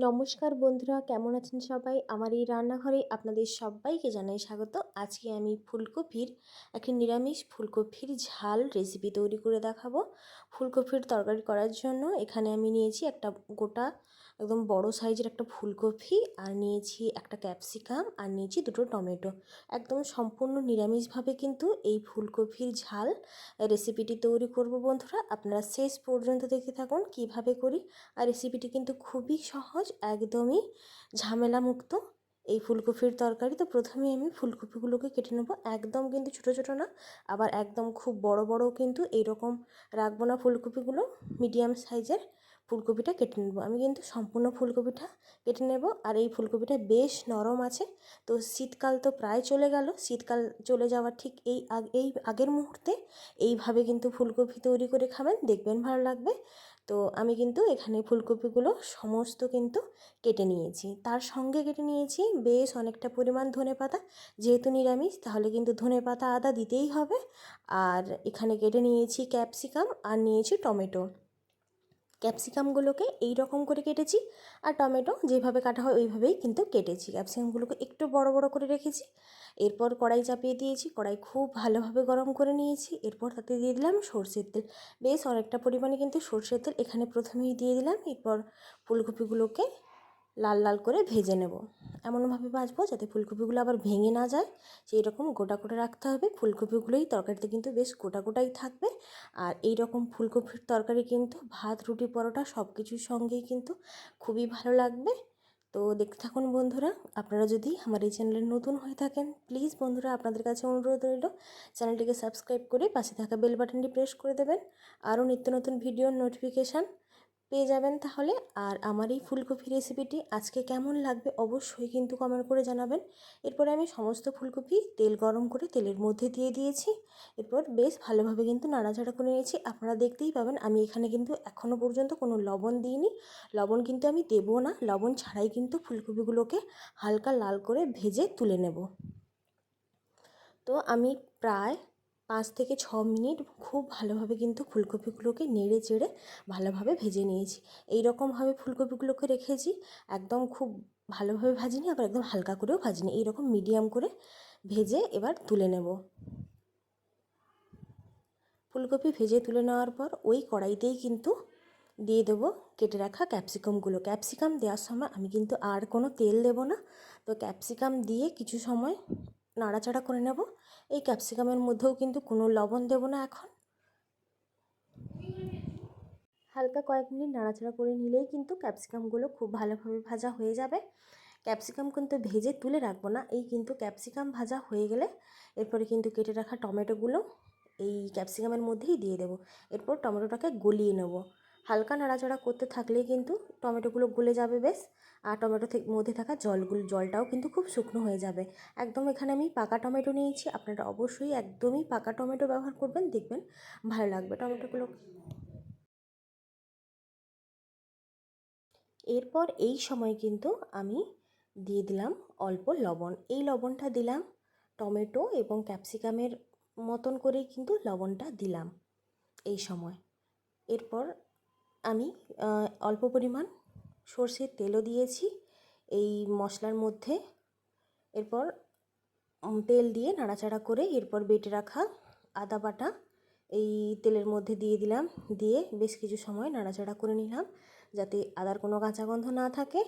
নমস্কার বন্ধুরা, কেমন আছেন সবাই? আমার এই রান্নাঘরে আপনাদের সবাইকে জানাই স্বাগত। আজকে আমি ফুলকপির একটা নিরামিষ ফুলকপির ঝাল রেসিপি তৈরি করে দেখাবো। ফুলকপির তরকারি করার জন্য এখানে আমি নিয়েছি একটা গোটা একদম বড় সাইজের একটা ফুলকপি, আর নিয়েছি একটা ক্যাপসিকাম, আর নিয়েছি দুটো টমেটো। একদম সম্পূর্ণ নিরামিষভাবে কিন্তু এই ফুলকপির ঝাল রেসিপিটি তৈরি করব বন্ধুরা। আপনারা শেষ পর্যন্ত দেখতে থাকুন কিভাবে করি। আর রেসিপিটি কিন্তু খুবই সহজ, একদমই ঝামেলামুক্ত এই ফুলকপির তরকারি। তো প্রথমেই আমি ফুলকপিগুলোকে কেটে নেবো, একদম কিন্তু ছোটো ছোটো না, আবার একদম খুব বড় বড়ও কিন্তু এইরকম রাখবো না ফুলকপিগুলো। মিডিয়াম সাইজের ফুলকপিটা কেটে নেবো। আমি কিন্তু সম্পূর্ণ ফুলকপিটা কেটে নেব। আর এই ফুলকপিটা বেশ নরম আছে। তো শীতকাল তো প্রায় চলে গেল, শীতকাল চলে যাওয়ার ঠিক এই আগের মুহূর্তে এইভাবে কিন্তু ফুলকপি তৈরি করে খাবেন, দেখবেন ভালো লাগবে। তো আমি কিন্তু এখানে ফুলকপিগুলো সমস্ত কিন্তু কেটে নিয়েছি, তার সঙ্গে কেটে নিয়েছি বেশ অনেকটা পরিমাণ ধনেপাতা। যেহেতু নিরামিষ তাহলে কিন্তু ধনেপাতা আদা দিতেই হবে। আর এখানে কেটে নিয়েছি ক্যাপসিকাম, আর নিয়েছি টমেটো। ক্যাপসিকামগুলোকে এই রকম করে কেটেছি, আর টমেটো যেভাবে কাটা হয় ওইভাবেই কিন্তু কেটেছি। ক্যাপসিকামগুলোকে একটু বড় বড় করে রেখেছি। এরপর কড়াই চাপিয়ে দিয়েছি, কড়াই খুব ভালোভাবে গরম করে নিয়েছি। এরপর তাতে দিয়ে দিলাম সর্ষের তেল, বেশ অনেকটা পরিমাণে কিন্তু সর্ষের তেল এখানে প্রথমেই দিয়ে দিলাম। এরপর ফুলকপিগুলোকে লাল লাল করে ভেজে নেব। এমনভাবে ভাজবো যাতে ফুলকপিগুলো আবার ভেঙে না যায়, সেই রকম গোটা করে রাখতে হবে। ফুলকপিগুলোই তরকারিতে কিন্তু বেশ গোটা গোটাই থাকবে। আর এই রকম ফুলকপির তরকারি কিন্তু ভাত, রুটি, পরোটা সব কিছুর সঙ্গেই কিন্তু খুবই ভালো লাগবে। তো দেখতে থাকুন বন্ধুরা। আপনারা যদি আমার এই চ্যানেলে নতুন হয়ে থাকেন, প্লিজ বন্ধুরা আপনাদের কাছে অনুরোধ রইল, চ্যানেলটিকে সাবস্ক্রাইব করে পাশে থাকা বেল বাটনটি প্রেস করে দেবেন। আরও নিত্য নতুন ভিডিওর নোটিফিকেশান পেয়ে যাবেন তাহলে। আর আমার এই ফুলকপি রেসিপিটি আজকে কেমন লাগবে অবশ্যই কিন্তু কমেন্ট করে জানাবেন। এরপরে আমি সমস্ত ফুলকপি তেল গরম করে তেলের মধ্যে দিয়ে দিয়েছি। এরপর বেশ ভালোভাবে কিন্তু নাড়াচাড়া করে নিয়েছি। আপনারা দেখতেই পাবেন আমি এখানে কিন্তু এখনও পর্যন্ত কোনো লবণ দিইনি। লবণ কিন্তু আমি দেবো না, লবণ ছাড়াই কিন্তু ফুলকপিগুলোকে হালকা লাল করে ভেজে তুলে নেব। তো আমি প্রায় 5 থেকে 6 মিনিট খুব ভালোভাবে কিন্তু ফুলকপিগুলোকে নেড়ে চেড়ে ভালোভাবে ভেজে নিয়েছি। এই রকমভাবে ফুলকপিগুলোকে রেখেছি, একদম খুব ভালোভাবে ভাজিনি, আবার একদম হালকা করেও ভাজিনি, এই রকম মিডিয়াম করে ভেজে এবার তুলে নেব। ফুলকপি ভেজে তুলে নেওয়ার পর ওই কড়াইতেই কিন্তু দিয়ে দেবো কেটে রাখা ক্যাপসিকামগুলো। ক্যাপসিকাম দেওয়ার সময় আমি কিন্তু আর কোনো তেল দেবো না। তো ক্যাপসিকাম দিয়ে কিছু সময় নাড়াচাড়া করে নেব। এই ক্যাপসিকামের মধ্যেও কিন্তু কোনো লবণ দেব না এখন। হালকা কয়েক মিনিট নাড়াচাড়া করে নিলেই কিন্তু ক্যাপসিকামগুলো খুব ভালোভাবে ভাজা হয়ে যাবে। ক্যাপসিকাম কিন্তু ভেজে তুলে রাখবো না, এই কিন্তু ক্যাপসিকাম ভাজা হয়ে গেলে এরপরে কিন্তু কেটে রাখা টমেটোগুলো এই ক্যাপসিকামের মধ্যেই দিয়ে দেবো। এরপর টমেটোটাকে গলিয়ে নেব। হালকা নাড়াচাড়া করতে থাকলেই কিন্তু টমেটোগুলো গলে যাবে বেশ। আর টমেটো মধ্যে থাকা জলটাও কিন্তু খুব শুকনো হয়ে যাবে। একদম এখানে আমি পাকা টমেটো নিয়েছি, আপনারা অবশ্যই একদমই পাকা টমেটো ব্যবহার করবেন, দেখবেন ভালো লাগবে টমেটোগুলো। এরপর এই সময় কিন্তু আমি দিয়ে দিলাম অল্প লবণ। এই লবণটা দিলাম টমেটো এবং ক্যাপসিকামের মতন করেই কিন্তু লবণটা দিলাম এই সময়। এরপর আমি অল্প পরিমাণ সর্ষের তেলও দিয়েছি এই মশলার মধ্যে। এরপর তেল দিয়ে নাড়াচাড়া করে এরপর বেটে রাখা আদা বাটা এই তেলের মধ্যে দিয়ে দিলাম। দিয়ে বেশ কিছু সময় নাড়াচাড়া করে নিলাম যাতে আদার কোনো কাঁচা গন্ধ না থাকে।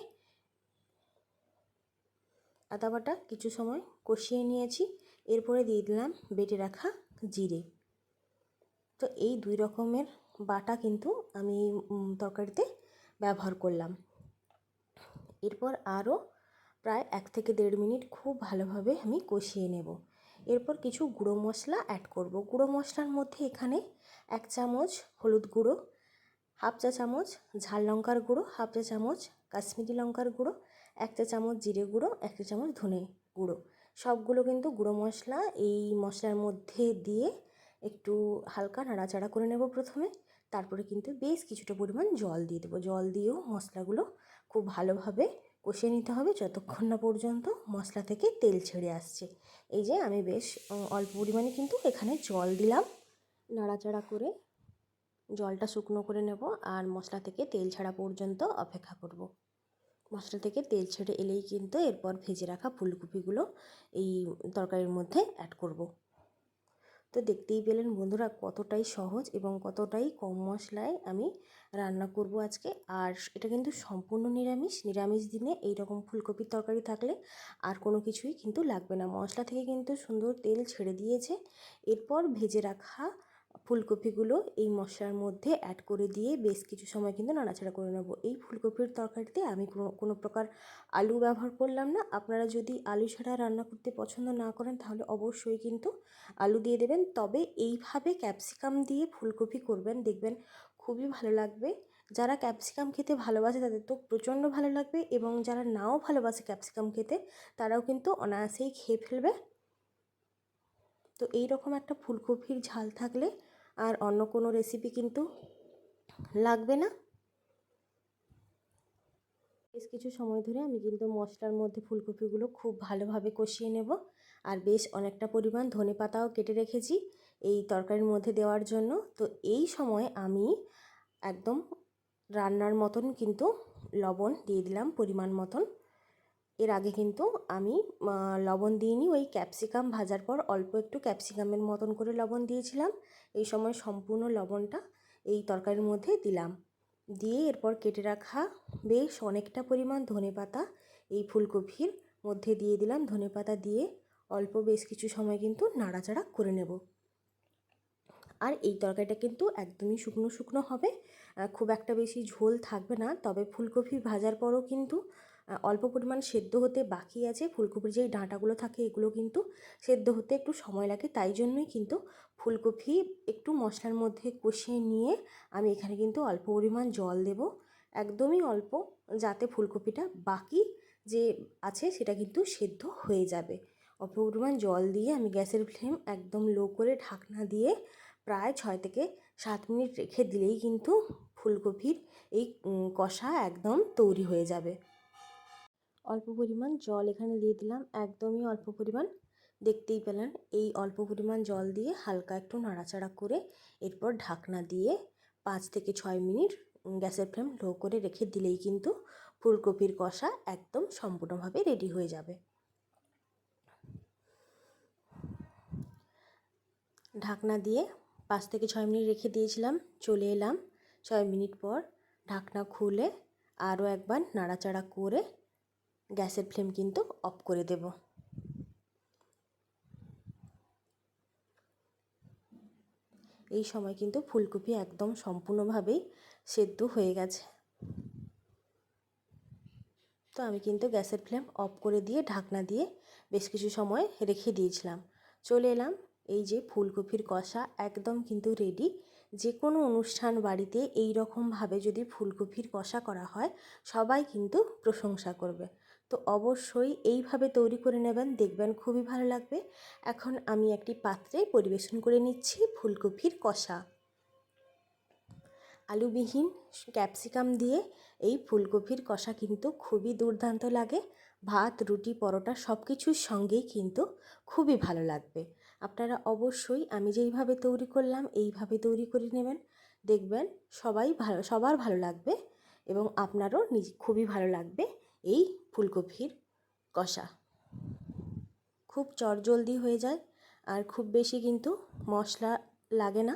আদা বাটা কিছু সময় কষিয়ে নিয়েছি। এরপরে দিয়ে দিলাম বেটে রাখা জিরে। তো এই দুই রকমের বাটা কিন্তু আমি তরকারিতে ব্যবহার করলাম। এরপর আরও প্রায় 1 থেকে 1.5 মিনিট খুব ভালোভাবে আমি কষিয়ে নেব। এরপর কিছু গুঁড়ো মশলা অ্যাড করব। গুঁড়ো মশলার মধ্যে এখানে 1 চামচ হলুদ গুঁড়ো, হাফ চা চামচ ঝাল লঙ্কার গুঁড়ো, হাফ চা চামচ কাশ্মীরি লঙ্কার গুঁড়ো, 1 চা চামচ জিরে গুঁড়ো, 1 চা চামচ ধনে গুঁড়ো। সবগুলো কিন্তু গুঁড়ো মশলা এই মশলার মধ্যে দিয়ে একটু হালকা নাড়াচাড়া করে নেব প্রথমে। তারপরে কিন্তু বেশ কিছুটা পরিমাণ জল দিয়ে দেবো। জল দিয়েও মশলাগুলো খুব ভালোভাবে কষিয়ে নিতে হবে যতক্ষণ না পর্যন্ত মশলা থেকে তেল ছেড়ে আসছে। এই যে আমি বেশ অল্প পরিমাণে কিন্তু এখানে জল দিলাম। নাড়াচাড়া করে জলটা শুকনো করে নেব আর মশলা থেকে তেল ছাড়া পর্যন্ত অপেক্ষা করব। মশলা থেকে তেল ছেড়ে এলেই কিন্তু এরপর ভেজে রাখা ফুলকপিগুলো এই তরকারির মধ্যে অ্যাড করব। তো দেখতেই পেলেন বন্ধুরা কতটাই সহজ এবং কতটাই কম মশলায় আমি রান্না করব আজকে। আর এটা কিন্তু সম্পূর্ণ নিরামিষ দিনে এই রকম ফুলকপির তরকারি থাকলে আর কোনো কিছুই কিন্তু লাগবে না। মশলা থেকে কিন্তু সুন্দর তেল ছেড়ে দিয়েছে। এরপর ভেজে রাখা ফুলকপিগুলো এই মশলার মধ্যে অ্যাড করে দিয়ে বেশ কিছু সময় কিন্তু নাড়াচাড়া করে নেব। এই ফুলকপির তরকারিতে আমি কোনো প্রকার আলু ব্যবহার করলাম না। আপনারা যদি আলু ছাড়া রান্না করতে পছন্দ না করেন তাহলে অবশ্যই কিন্তু আলু দিয়ে দেবেন। তবে এইভাবে ক্যাপসিকাম দিয়ে ফুলকপি করবেন, দেখবেন খুবই ভালো লাগবে। যারা ক্যাপসিকাম খেতে ভালোবাসে তাদের তো প্রচণ্ড ভালো লাগবে, এবং যারা নাও ভালোবাসে ক্যাপসিকাম খেতে তারাও কিন্তু অনায়াসেই খেয়ে ফেলবে। তো এই রকম একটা ফুলকপির ঝাল থাকলে আর অন্য কোনো রেসিপি কিন্তু লাগবে না। বেশ কিছু সময় ধরে আমি কিন্তু মশলার মধ্যে ফুলকপিগুলো খুব ভালোভাবে কষিয়ে নেব। আর বেশ অনেকটা পরিমাণ ধনেপাতাও কেটে রেখেছি এই তরকারির মধ্যে দেওয়ার জন্য। তো এই সময় আমি একদম রান্নার মতন কিন্তু লবণ দিয়ে দিলাম পরিমাণ মতন। এর আগে কিন্তু আমি লবণ দিইনি, ওই ক্যাপসিকাম ভাজার পর অল্প একটু ক্যাপসিকামের মতন করে লবণ দিয়েছিলাম। এই সময় সম্পূর্ণ লবণটা এই তরকারির মধ্যে দিলাম। দিয়ে এরপর কেটে রাখা বেশ অনেকটা পরিমাণ ধনেপাতা এই ফুলকপির মধ্যে দিয়ে দিলাম। ধনেপাতা দিয়ে অল্প বেশ কিছু সময় কিন্তু নাড়াচাড়া করে নেব। আর এই তরকারিটা কিন্তু একদমই শুকনো শুকনো হবে, খুব একটা বেশি ঝোল থাকবে না। তবে ফুলকপি ভাজার পরও কিন্তু অল্প পরিমাণ সেদ্ধ হতে বাকি আছে। ফুলকপির যেই ডাঁটাগুলো থাকে এগুলো কিন্তু সেদ্ধ হতে একটু সময় লাগে, তাই জন্যই কিন্তু ফুলকপি একটু মশলার মধ্যে কষিয়ে নিয়ে আমি এখানে কিন্তু অল্প পরিমাণ জল দেব, একদমই অল্প, যাতে ফুলকপিটা বাকি যে আছে সেটা কিন্তু সেদ্ধ হয়ে যাবে। অল্প পরিমাণ জল দিয়ে আমি গ্যাসের ফ্লেম একদম লো করে ঢাকনা দিয়ে প্রায় 6 থেকে 7 মিনিট রেখে দিলেই কিন্তু ফুলকপির এই কষা একদম তৈরি হয়ে যাবে। অল্প পরিমাণ জল এখানে দিয়ে দিলাম, একদমই অল্প পরিমাণ। দেখতেই পেলেন এই অল্প পরিমাণ জল দিয়ে হালকা একটু নাড়াচাড়া করে এরপর ঢাকনা দিয়ে 5 থেকে 6 মিনিট গ্যাসের ফ্লেম লো করে রেখে দিলেই কিন্তু ফুলকপির কষা একদম সম্পূর্ণভাবে রেডি হয়ে যাবে। ঢাকনা দিয়ে 5 থেকে 6 মিনিট রেখে দিয়েছিলাম, চলে এলাম 6 মিনিট পর। ঢাকনা খুলে আরও একবার নাড়াচাড়া করে গ্যাসের ফ্লেম কিন্তু অফ করে দেব। এই সময় কিন্তু ফুলকপি একদম সম্পূর্ণভাবেই সেদ্ধ হয়ে গেছে। তো আমি কিন্তু গ্যাসের ফ্লেম অফ করে দিয়ে ঢাকনা দিয়ে বেশ কিছু সময় রেখে দিয়েছিলাম। চলে এলাম, এই যে ফুলকপির কষা একদম কিন্তু রেডি। যে কোনো অনুষ্ঠান বাড়িতে এই রকমভাবে যদি ফুলকপির কষা করা হয় সবাই কিন্তু প্রশংসা করবে। তো অবশ্যই এইভাবে তৈরি করে নেবেন, দেখবেন খুবই ভালো লাগবে। এখন আমি একটি পাত্রে পরিবেশন করে নিচ্ছি ফুলকপির কষা। আলুবিহীন ক্যাপসিকাম দিয়ে এই ফুলকপির কষা কিন্তু খুবই দুর্দান্ত লাগে। ভাত, রুটি, পরোটা সব কিছুর সঙ্গেই কিন্তু খুবই ভালো লাগবে। আপনারা অবশ্যই আমি যেইভাবে তৈরি করলাম এইভাবে তৈরি করে নেবেন, দেখবেন সবার ভালো লাগবে, এবং আপনারও খুবই ভালো লাগবে এই ফুলকপির কষা। খুব চটজলদি হয়ে যায় আর খুব বেশি কিন্তু মশলা লাগে না।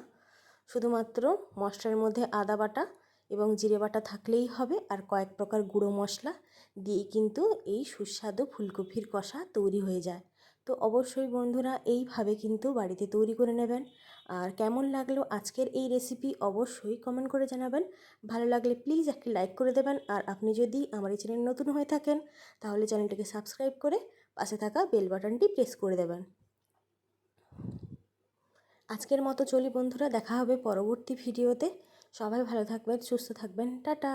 শুধুমাত্র মশলার মধ্যে আদা বাটা এবং জিরে বাটা থাকলেই হবে, আর কয়েক প্রকার গুঁড়ো মশলা দিয়ে কিন্তু এই সুস্বাদু ফুলকপির কষা তৈরি হয়ে যায়। তো অবশ্যই বন্ধুরা এইভাবে কিন্তু বাড়িতে তৈরি করে নেবেন। আর কেমন লাগলো আজকের এই রেসিপি অবশ্যই কমেন্ট করে জানাবেন। ভালো লাগলে প্লিজ একটি লাইক করে দেবেন। আর আপনি যদি আমার এই চ্যানেল নতুন হয়ে থাকেন তাহলে চ্যানেলটিকে সাবস্ক্রাইব করে পাশে থাকা বেল বাটনটি প্রেস করে দেবেন। আজকের মতো চলি বন্ধুরা, দেখা হবে পরবর্তী ভিডিওতে। সবাই ভালো থাকবেন, সুস্থ থাকবেন, টাটা।